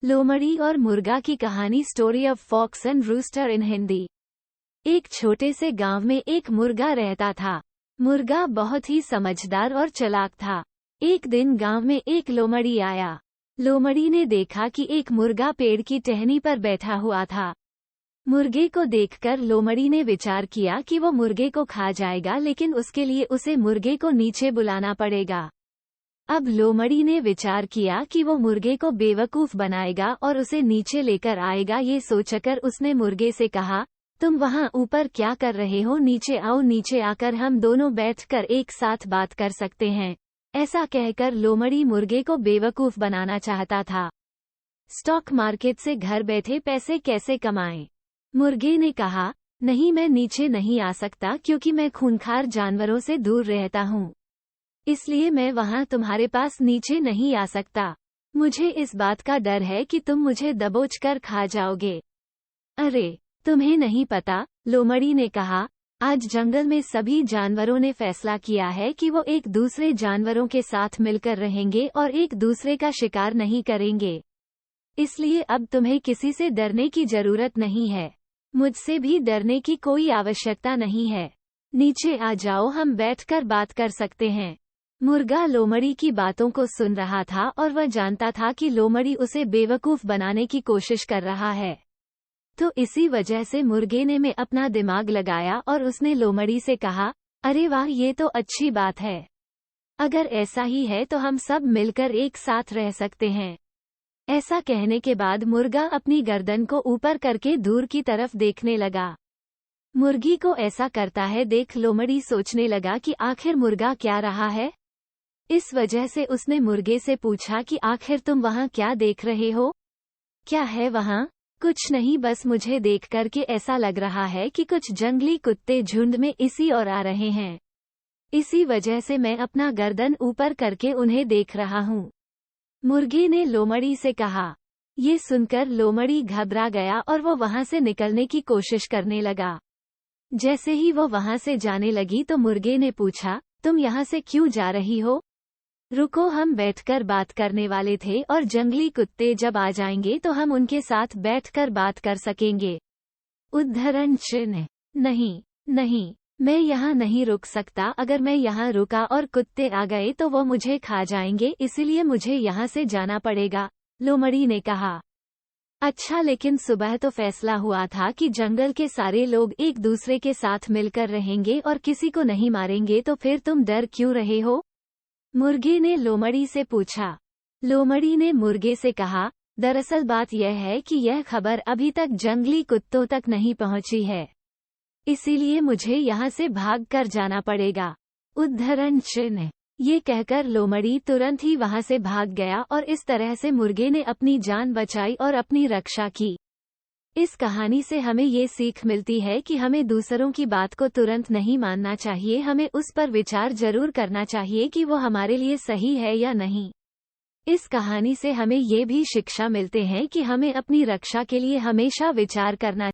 लोमड़ी और मुर्गा की कहानी, story of fox and rooster in Hindi. एक छोटे से गांव में एक मुर्गा रहता था। मुर्गा बहुत ही समझदार और चालाक था। एक दिन गांव में एक लोमड़ी आया। लोमड़ी ने देखा कि एक मुर्गा पेड़ की टहनी पर बैठा हुआ था। मुर्गे को देखकर लोमड़ी ने विचार किया कि वो मुर्गे को खा जाएगा, लेकिन उसके लिए उसे मुर्गे को नीचे बुलाना पड़ेगा। अब लोमड़ी ने विचार किया कि वो मुर्गे को बेवकूफ बनाएगा और उसे नीचे लेकर आएगा। ये सोचकर उसने मुर्गे से कहा, तुम वहाँ ऊपर क्या कर रहे हो, नीचे आओ, नीचे आकर हम दोनों बैठकर एक साथ बात कर सकते हैं। ऐसा कहकर लोमड़ी मुर्गे को बेवकूफ बनाना चाहता था। स्टॉक मार्केट से घर बैठे पैसे कैसे कमाएं? मुर्गे ने कहा, नहीं, मैं नीचे नहीं आ सकता क्योंकि मैं खूंखार जानवरों से दूर रहता हूँ, इसलिए मैं वहाँ तुम्हारे पास नीचे नहीं आ सकता। मुझे इस बात का डर है कि तुम मुझे दबोच कर खा जाओगे। अरे, तुम्हें नहीं पता, लोमड़ी ने कहा, आज जंगल में सभी जानवरों ने फैसला किया है कि वो एक दूसरे जानवरों के साथ मिलकर रहेंगे और एक दूसरे का शिकार नहीं करेंगे। इसलिए अब तुम्हें किसी से डरने की जरूरत नहीं है। मुझसे भी डरने की कोई आवश्यकता नहीं है। नीचे आ जाओ, हम बैठकर बात कर सकते हैं। मुर्गा लोमड़ी की बातों को सुन रहा था और वह जानता था कि लोमड़ी उसे बेवकूफ बनाने की कोशिश कर रहा है। तो इसी वजह से मुर्गे ने में अपना दिमाग लगाया और उसने लोमड़ी से कहा, अरे वाह, ये तो अच्छी बात है। अगर ऐसा ही है तो हम सब मिलकर एक साथ रह सकते हैं। ऐसा कहने के बाद मुर्गा अपनी गर्दन को ऊपर करके दूर की तरफ देखने लगा। मुर्गी को ऐसा करता है देख लोमड़ी सोचने लगा कि आखिर मुर्गा क्या रहा है। इस वजह से उसने मुर्गे से पूछा कि आखिर तुम वहाँ क्या देख रहे हो? क्या है वहाँ? कुछ नहीं, बस मुझे देख कर के ऐसा लग रहा है कि कुछ जंगली कुत्ते झुंड में इसी ओर आ रहे हैं। इसी वजह से मैं अपना गर्दन ऊपर करके उन्हें देख रहा हूँ। मुर्गे ने लोमड़ी से कहा। ये सुनकर लोमड़ी घबरा गया और वो वहाँ से निकलने की कोशिश करने लगा। जैसे ही वो वहाँ से जाने लगी तो मुर्गे ने पूछा, तुम यहाँ से क्यों जा रही हो? रुको, हम बैठकर बात करने वाले थे और जंगली कुत्ते जब आ जाएंगे तो हम उनके साथ बैठकर बात कर सकेंगे। उद्धरण चिन्ह। नहीं नहीं, मैं यहाँ नहीं रुक सकता। अगर मैं यहाँ रुका और कुत्ते आ गए तो वो मुझे खा जाएंगे, इसलिए मुझे यहाँ से जाना पड़ेगा, लोमड़ी ने कहा। अच्छा, लेकिन सुबह तो फैसला हुआ था कि जंगल के सारे लोग एक दूसरे के साथ मिलकर रहेंगे और किसी को नहीं मारेंगे, तो फिर तुम डर क्यों रहे हो? मुर्गे ने लोमड़ी से पूछा। लोमड़ी ने मुर्गे से कहा, दरअसल बात यह है कि यह खबर अभी तक जंगली कुत्तों तक नहीं पहुंची है, इसीलिए मुझे यहाँ से भाग कर जाना पड़ेगा। उद्धरण चिन्ह। ये कहकर लोमड़ी तुरंत ही वहाँ से भाग गया और इस तरह से मुर्गे ने अपनी जान बचाई और अपनी रक्षा की। इस कहानी से हमें ये सीख मिलती है कि हमें दूसरों की बात को तुरंत नहीं मानना चाहिए। हमें उस पर विचार जरूर करना चाहिए कि वो हमारे लिए सही है या नहीं। इस कहानी से हमें ये भी शिक्षा मिलते हैं कि हमें अपनी रक्षा के लिए हमेशा विचार करना